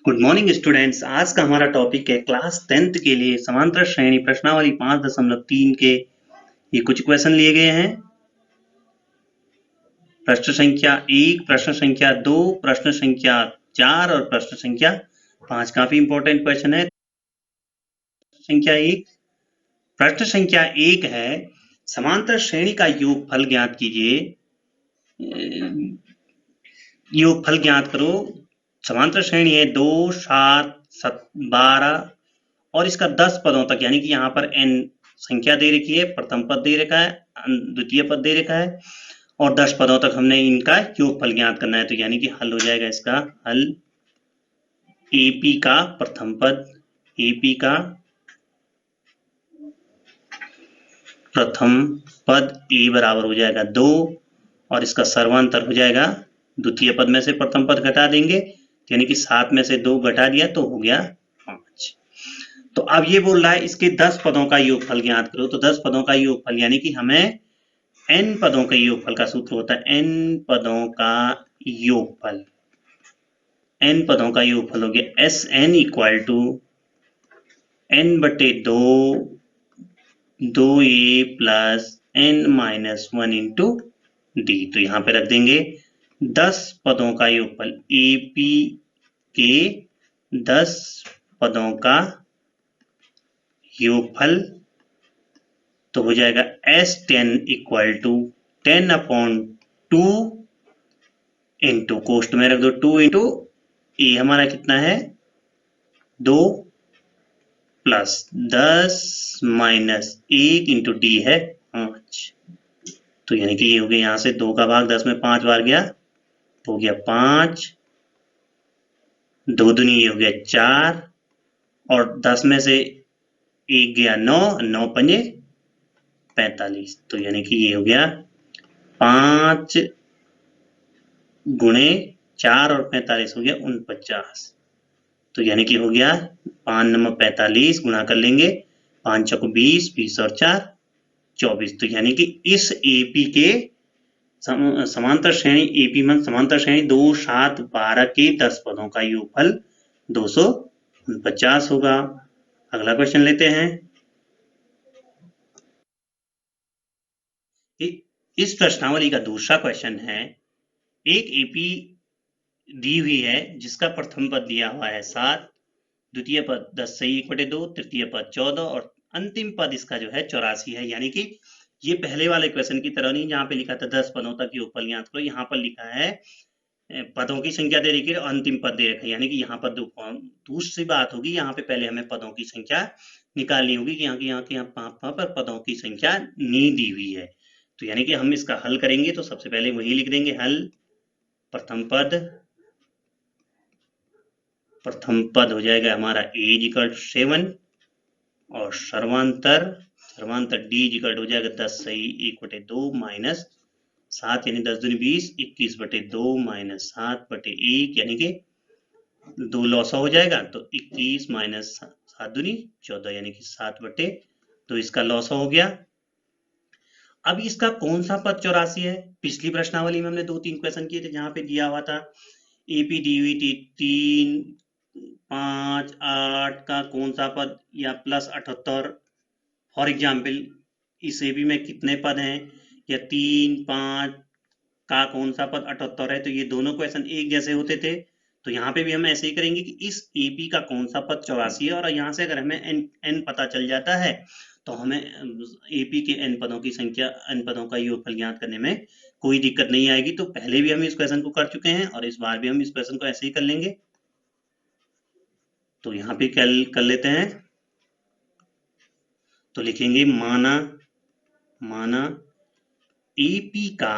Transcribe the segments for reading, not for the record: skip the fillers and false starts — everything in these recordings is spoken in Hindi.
Good morning students. आज का हमारा टॉपिक है क्लास 10th के लिए समांतर श्रेणी प्रश्नावली 5.3 के ये कुछ क्वेश्चन लिए गए हैं। प्रश्न संख्या 1, प्रश्न संख्या 2, प्रश्न संख्या 4 और प्रश्न संख्या 5 काफी इंपॉर्टेंट क्वेश्चन है। प्रश्न संख्या 1 है, समांतर श्रेणी का योगफल ज्ञात कीजिए। योगफल ज्ञात करो। समांतर श्रेणी है 2, 7, 12 और इसका 10 पदों तक, यानी कि यहाँ पर n संख्या दे रखी है, प्रथम पद दे रखा है, द्वितीय पद दे रखा है और 10 पदों तक हमने इनका योगफल ज्ञात करना है। तो यानी कि हल हो जाएगा इसका हल AP का प्रथम पद, AP का प्रथम पद A बराबर हो जाएगा 2 और इसका सर्वांतर हो जाएगा, द्वितीय पद में से प्रथम पद घटा देंगे, यानी कि 7 में से 2 घटा दिया तो हो गया 5। तो अब ये बोल रहा है इसके 10 पदों का योगफल ज्ञात करो। तो 10 पदों का योगफल यानी कि हमें n पदों के योगफल का सूत्र होता है n पदों का योगफल। n पदों का योगफल हो गया Sn इक्वल टू n बटे 2a plus n minus 1 into D. तो यहाँ पे रख देंगे 10 पदों का योगफल, AP के 10 पदों का योगफल तो हो जाएगा S10 इक्वल टू 10/2 इंटू कोष्ट में रख दो 2 इंटू ए हमारा कितना है 2 प्लस 10 माइनस 1 इंटू डी है 5। तो यानी कि ये हो गया, यहां से 2 का भाग 10 में 5 बार गया तो हो गया 5, 2 दूनी ये हो गया 4 और 10 में से 1 गया 9, 9 पंजे 45। तो यानी कि ये हो गया 5 गुणे 4 और 45 हो गया 49। तो यानी कि हो गया 5 नंबर 45 गुणा कर लेंगे, 5 चौको 20, 20 और 4 24। तो यानी कि इस AP के समांतर श्रेणी AP में समांतर श्रेणी 2, 7, 12 के 10 पदों का योगफल 249 होगा। अगला क्वेश्चन लेते हैं। इस प्रश्नावली का दूसरा क्वेश्चन है, एक AP दी हुई है जिसका प्रथम पद दिया हुआ है 7, द्वितीय पद 10 से 1/2, तृतीय पद 14 और अंतिम पद इसका जो है 84 है। यानी कि ये पहले वाले क्वेश्चन की तरह नहीं, जहां पे लिखा था 10 पदों तक योगफल ज्ञात करो, यहाँ पर लिखा है पदों की संख्या दे रखी है और अंतिम पद दे रखा है। यानी कि यहाँ पर दूसरी बात होगी, यहाँ पे पहले हमें पदों की संख्या निकालनी होगी कि यहाँ पर पदों की संख्या नहीं दी हुई है। तो यानी कि हम इसका हल करेंगे तो सबसे पहले वही लिख देंगे, हल प्रथम पद हो जाएगा हमारा a इक्वल 7 और सर्वांतर d इक्वल हो जाएगा 10 से 1/2 माइनस 7 यानी 10 दूनी 20, 21/2 माइनस 7/1 यानी कि 2 लॉसा हो जाएगा तो 21 माइनस 7 दूनी 14 यानी कि 7/2 इसका लॉसा हो गया। अब इसका कौन सा पद 84 है? पिछली प्रश्नावली में हमने 2-3 क्वेश्चन किए थे जहां पे दिया हुआ था AP दी हुई थी 3, 5, 8 का कौन सा पद या प्लस 78। फॉर एग्जाम्पल इस AP में कितने पद हैं, या 3, 5 का कौन सा पद 78 है। तो ये दोनों क्वेश्चन एक जैसे होते थे, तो यहाँ पे भी हम ऐसे ही करेंगे कि इस AP का कौन सा पद 84 है और यहाँ से अगर हमें n पता चल जाता है तो हमें AP के n पदों की संख्या, n पदों का योगफल ज्ञात करने में कोई दिक्कत नहीं आएगी। तो पहले भी हम इस क्वेश्चन को कर चुके हैं और इस बार भी हम इस क्वेश्चन को ऐसे ही कर लेंगे। तो यहाँ पे क्या कर लेते हैं, तो लिखेंगे माना AP का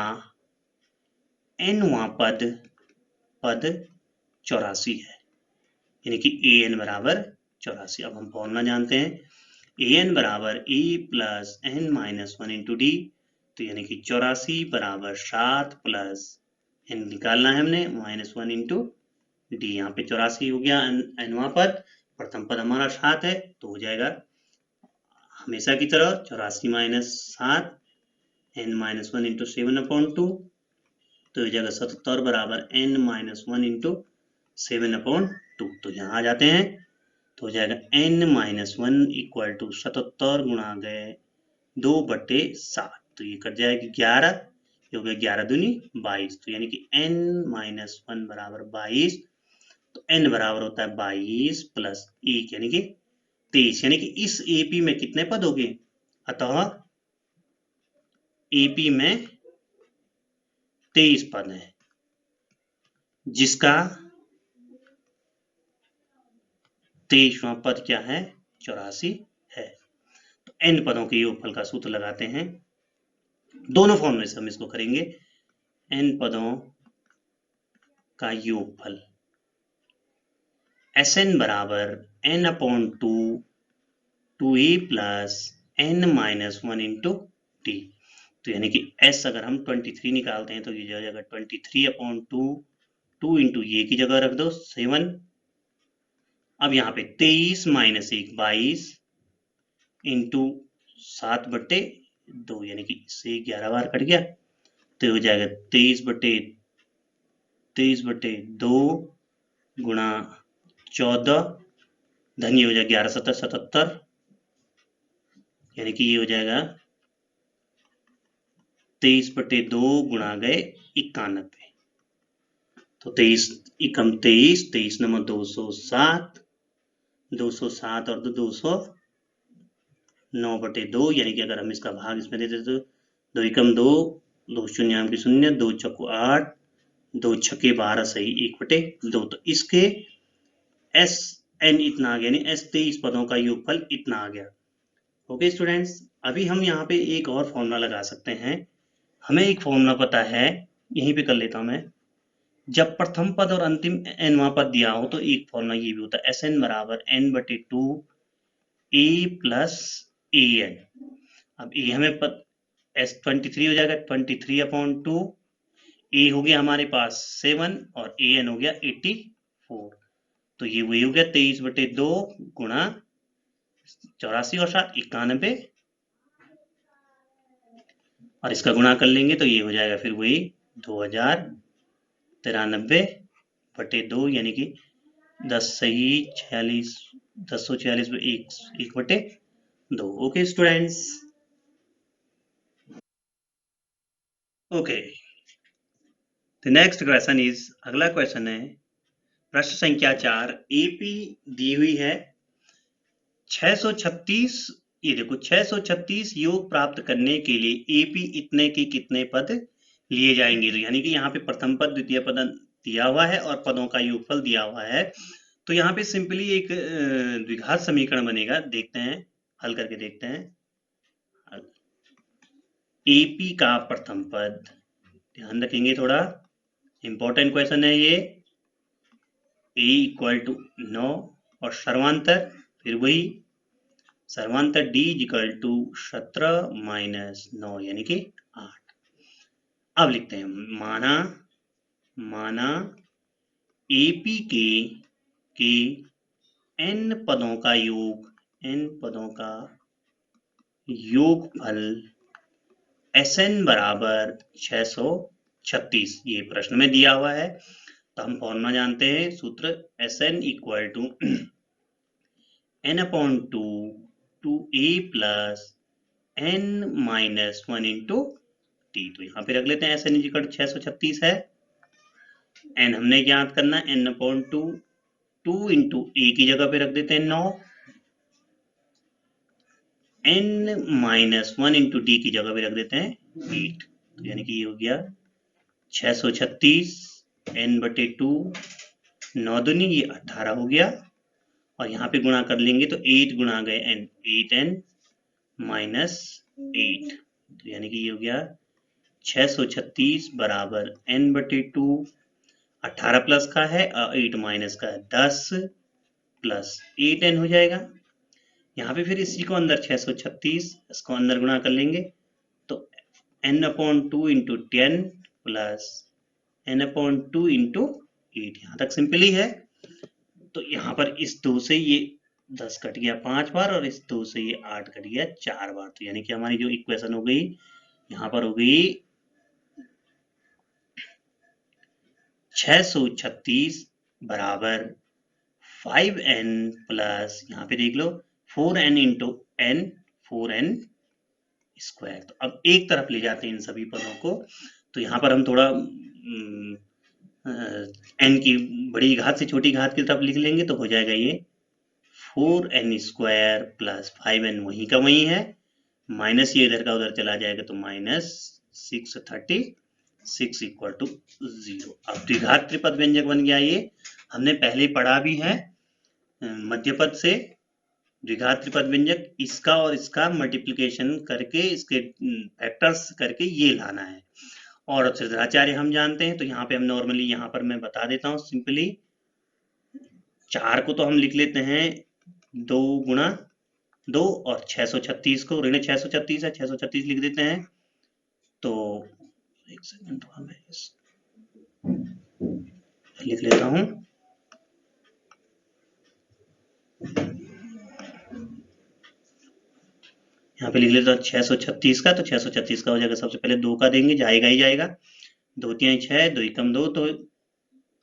nवां पद 84 है, यानी कि AN बराबर 84। अब हम फॉर्मूला जानते हैं, AN बराबर A plus n minus 1 into D. तो यानी कि 84 बराबर 7 प्लस n निकालना है हमने माइनस 1 इंटू डी। यहाँ पे 84 हो गया nवां पद, प्रथम पद हमारा 7 है तो हो जाएगा हमेशा की तरह 84 माइनस 7 n माइनस 1 इंटू 7/2 तो हो जाएगा 77 बराबर n माइनस 1 इंटू 7/2। तो यहाँ आ जाते हैं तो हो जाएगा n-1 इक्वल टू 77 गुणा गए 2/7। तो ये कट जाएगी 11, ये हो गया 11 दूनी 22। तो यानी कि n-1 बराबर 22। तो n बराबर होता है 22 प्लस 1 यानी कि 23। यानी कि इस AP में कितने पद हो गए? अतः AP में 23 पद हैं, जिसका 23वां पद क्या है? 84 है। तो n पदों के योगफल का सूत्र लगाते हैं। दोनों फॉर्म में से हम इसको करेंगे। n पदों का योगफल Sn बराबर n/2 2a plus n-1 into t. तो यानी कि s अगर हम 23 निकालते हैं तो ये हो जाएगा 23/2, 2 इंटू ये की जगह रख दो 7। अब यहाँ पे 23 माइनस 1 22 इंटू 7/2 यानी कि इससे 11 बार कट गया तो हो जाएगा 23/2 गुणा 14 धन ये हो जाएगा 11 7 77 यानी कि ये हो जाएगा 23/2 गुणा गए 91। तो 23 एकम 23, 23 नंबर 207, 207 और 209/2 यानी कि अगर हम इसका भाग इसमें दे देते तो 2 एकम 2, 2 शून्य की शून्य, 2 चौको 8, 2 छक्के 12 सही 1/2। तो इसके SN इतना आ गया, यानी S 23 पदों का योगफल इतना आ गया। ओके स्टूडेंट्स, अभी हम यहाँ पे एक और फॉर्मूला लगा सकते हैं। हमें एक फॉर्मूला पता है, यहीं पे कर लेता हूं मैं। जब प्रथम पद और अंतिम nवां पद दिया हो तो एक फॉर्मूला ये भी होता है Sn बराबर n/2 a प्लस an। अब a हमें S23 हो जाएगा 23/2, a हो गया हमारे पास 7 और an हो गया 84। तो ये वही हो गया 23/2 गुणा 84 और 7 91 और इसका गुणा कर लेंगे तो ये हो जाएगा फिर वही 2093/2 यानी कि 10 सही 46, 1046 में 1/2। Okay students, okay the next question is, अगला क्वेश्चन है प्रश्न संख्या 4। एपी दी हुई है 636। ये देखो 636 योग प्राप्त करने के लिए एपी इतने के कितने पद लिए जाएंगे। तो यानी कि यहाँ पे प्रथम पद द्वितीय पद दिया हुआ है और पदों का योगफल दिया हुआ है। तो यहाँ पे सिंपली एक द्विघात समीकरण बनेगा। देखते हैं, हल करके देखते हैं। एपी का प्रथम पद, ध्यान रखेंगे, थोड़ा इंपॉर्टेंट क्वेश्चन है ये। ए इक्वल टू 9 और सर्वांतर फिर वही सर्वांतर डी इक्वल टू 17 माइनस 9 यानी कि 8। अब लिखते हैं माना एपी के n पदों का योगफल Sn बराबर 636 ये प्रश्न में दिया हुआ है। तो हम फॉर्मूला जानते हैं, सूत्र Sn equal to n/2 2a plus n-1 into t. तो यहाँ पे रख लेते हैं Sn इक्वल 636 है। n हमने ज्ञात करना n/2, 2 इंटू a की जगह पे रख देते हैं 9, n-1 इंटू डी की जगह पे रख देते हैं 8। तो यानी कि ये हो गया 636 n/2, 9 दूनी ये 18 हो गया और यहाँ पे गुणा कर लेंगे तो 8 गुणा गए n, 8n माइनस 8। तो यानी कि ये हो गया 636 बराबर n/2, 18 प्लस का है और 8 माइनस का है 10 प्लस 8n हो जाएगा। यहाँ पे फिर इसी को अंदर 636 इसको अंदर गुणा कर लेंगे तो n/2 into 10 plus n/2 into 8। यहाँ तक सिंपल ही है। तो यहाँ पर इस 2 से ये 10 कट गया 5 बार और इस 2 से ये 8 कट गया 4 बार। तो यानी कि हमारी जो इक्वेशन हो गई यहाँ पर हो गई 636 बराबर 5n प्लस यहाँ पे देख लो 4n into n 4n square. तो अब एक तरफ ले जाते हैं इन सभी पदों को, तो यहाँ पर हम थोड़ा n की बड़ी घात से छोटी घात की तरफ लिख लेंगे तो हो जाएगा ये 4n स्क्वायर प्लस 5n वहीं का वहीं है, माइनस ये इधर का उधर चला जाएगा तो माइनस 636 इक्वल टू 0। अब द्विघात त्रिपद व्यंजक बन गया। ये हमने पहले पढ़ा भी है मध्यपद से द्विघात त्रिपद व्यंजक, इसका और इसका मल्टीप्लिकेशन करके इसके फैक्टर्स करके ये लाना है। और त्रिज्याचार्य हम जानते हैं, तो यहाँ पे हम नॉर्मली यहाँ पर मैं बता देता हूँ सिंपली 4 को तो हम लिख लेते हैं 2 गुणा 2 और 636 को ऋण 636 है 636 लिख देते हैं। तो एक सेकंड मैं लिख लेता हूं, यहाँ पे लिख लेता हूं 636 का, तो 636 का हो जाएगा, सबसे पहले 2 का देंगे, जाएगा ही जाएगा, 2 3 6 2 कम 2 तो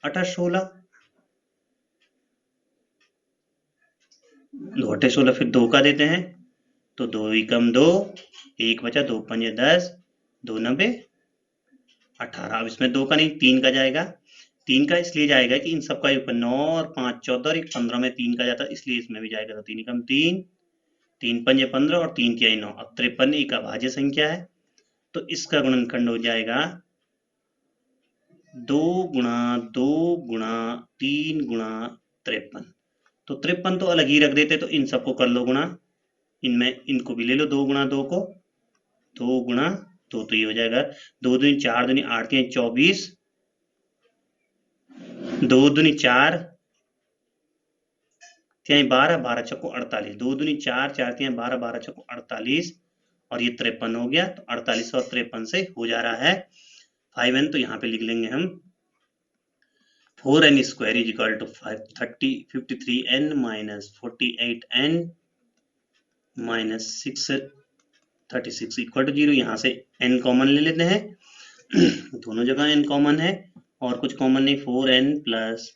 8 16 2 8 16, फिर 2 का देते हैं तो 2 कम 2 1 बचा, 2 5 10 2 90 18। अब इसमें 2 का नहीं 3 का जाएगा, 3 का इसलिए जाएगा कि इन सबका ऊपर 9 और 5 14 और 15 में 3 का जाता है, इसलिए इसमें भी जाएगा। तो 3 कम 3 3 5 15 और 3 तिहाई 9। अब 53 एक अभाज्य संख्या है, तो इसका गुणनखंड हो जाएगा 2 गुणा 2 गुणा 3 गुणा 53। तो 53 तो अलग ही रख देते, तो इन सबको कर लो गुणा, इनमें इनको भी ले लो 2 गुणा 2 को, 2 गुणा 2 तो ये हो जाएगा 2 दूनी 4 दूनी 8 तिहाई 24 2 दूनी 4 तिहाई 12 12 छक्को 48 2 दूनी 4 4 तिहाई 12 12 छक्को 48 और ये 53 हो गया। तो 48 और 53 से हो जा रहा है 5n, तो यहाँ पे लिख लेंगे हम 4n square is equal to 53n minus 48n minus 636 equal to 0। यहाँ से n कॉमन ले लेते हैं दोनों जगह n कॉमन है और कुछ कॉमन नहीं, 4n प्लस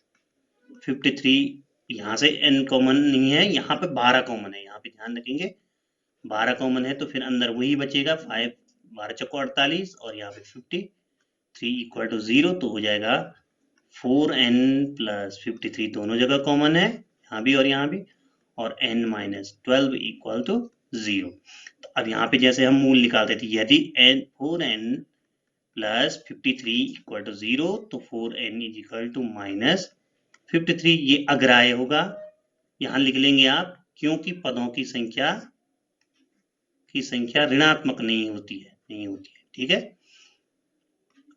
53, यहाँ से n कॉमन नहीं है, यहाँ पे 12 कॉमन है, यहाँ पे ध्यान रखेंगे 12 कॉमन है, तो फिर अंदर वही बचेगा 5 12 चक्को 48 और यहाँ पे 53 इक्वल टू 0। तो हो जाएगा 4n प्लस 53 दोनों जगह कॉमन है, यहाँ भी और यहाँ भी, और n माइनस 12 इक्वल टू 0। तो अब यहाँ पे जैसे हम मूल निकालते थे, यदि n 4n plus 53 equal to 0 तो 4n is equal to minus 53, ये अग्राह्य होगा, यहां लिख लेंगे आप, क्योंकि पदों की संख्या ऋणात्मक नहीं होती है, ठीक है।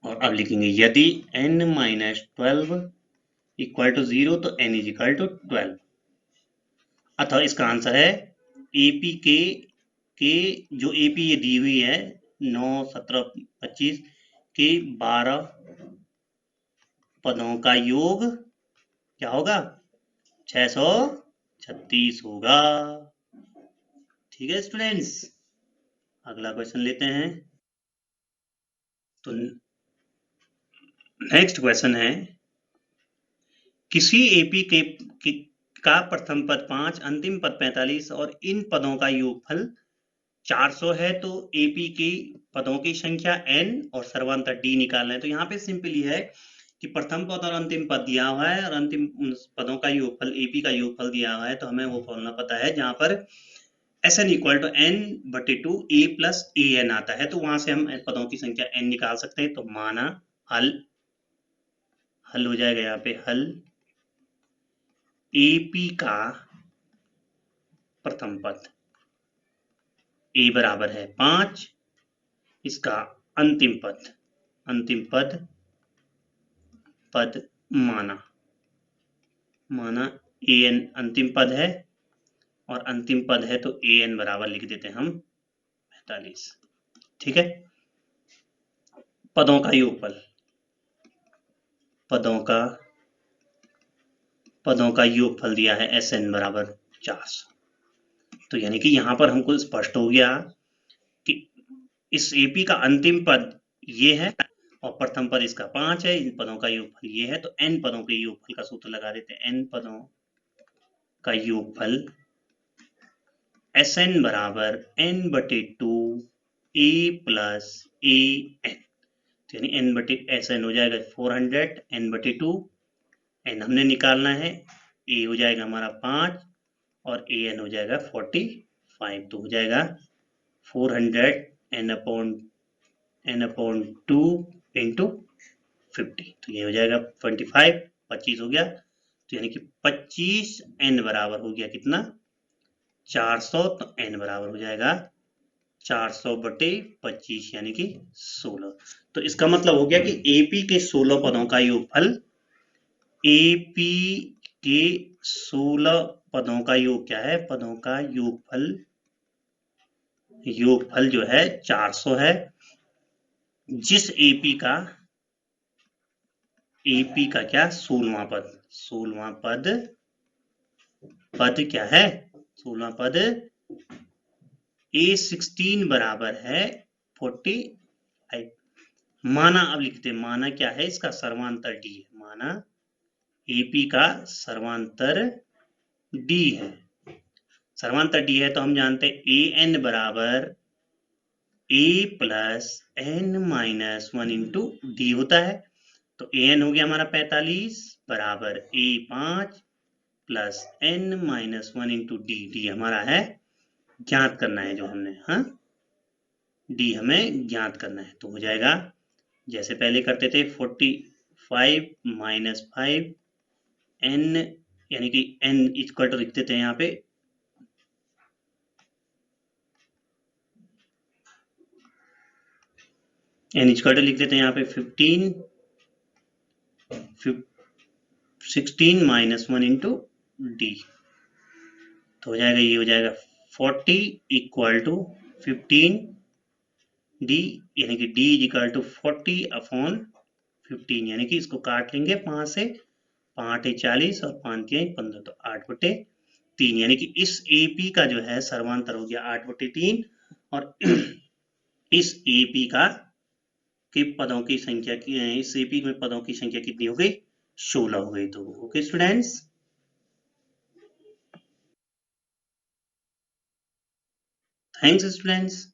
और अब लिखेंगे यदि n माइनस 12 इक्वल टू 0 तो n इज इक्वल टू 12, अतः इसका आंसर है एपी के जो एपी ये दी हुई है 9 17 25 के 12 पदों का योग क्या होगा 636 होगा। ठीक है स्टूडेंट्स, अगला क्वेश्चन लेते हैं। तो नेक्स्ट क्वेश्चन है, किसी एपी का प्रथम पद 5 अंतिम पद 45 और इन पदों का योगफल 400 है, तो एपी की पदों की संख्या n और सर्वांतर d निकालना है। तो यहाँ पे सिंपली है कि प्रथम पद और अंतिम पद दिया हुआ है और अंतिम पदों का योगफल एपी का योगफल दिया हुआ है, तो हमें वो फॉर्मूला पता है जहां पर Sn equal to n/2 a plus an आता है, तो वहां से हम पदों की संख्या n निकाल सकते हैं। तो माना हल हो जाएगा, यहाँ पे हल एपी का प्रथम पद a बराबर है 5, इसका अंतिम पद माना an अंतिम पद है और अंतिम पद है, तो an बराबर लिख देते हैं हम 45। ठीक है, पदों का योगफल, पदों का योगफल दिया है Sn बराबर 400। तो यानी कि यहां पर हमको स्पष्ट हो गया कि इस एपी का अंतिम पद ये है और प्रथम पद इसका 5 है, इन पदों का योगफल ये है, तो n पदों के योगफल का सूत्र लगा देते हैं। n पदों का योगफल Sn बराबर n/2 a plus a n, यानी Sn हो जाएगा 400 n/2, n हमने निकालना है, a हो जाएगा हमारा 5 और an हो जाएगा 45, तो हो जाएगा 400 n/2 इंटू 50, तो ये हो जाएगा 25 हो गया, तो यानी कि 25 n बराबर हो गया कितना 400, तो n बराबर हो जाएगा 400/25 यानी कि 16। तो इसका मतलब हो गया कि एपी के 16 पदों का योगफल, एपी के 16 पदों का योग क्या है, पदों का योगफल जो है 400 है, जिस एपी का क्या 16वां पद क्या है, 16वां पद A16 बराबर है 45। माना, अब लिखते माना क्या है, इसका सर्वांतर D है, माना AP का सर्वांतर D है। सर्वांतर D है तो हम जानते हैं AN बराबर A plus n-1 into D होता है, तो AN हो गया हमारा 45 बराबर A5 plus n-1 into D हमारा है ज्ञात करना है, जो हमने D हमें ज्ञात करना है, तो हो जाएगा जैसे पहले करते थे 45 माइनस 5 n, यानी कि n इक्वल टू लिखते थे यहाँ पे n इक्वल टू लिख देते हैं यहाँ पे 16 माइनस 1 इंटू D, तो हो जाएगा ये हो जाएगा 40 इक्वल टू 15 D, यानी कि D इक्वल टू 40/15, यानी कि इसको काट लेंगे 5 से, 5 है 40 और 5 के 15, तो 8/3, यानी कि इस AP का जो है सर्वांतर हो गया 8/3, और इस AP का के पदों की संख्या इस AP में पदों की संख्या कितनी हो गई, 16 हो गई। तो ओके स्टूडेंट्स, थैंक्स स्टूडेंट्स।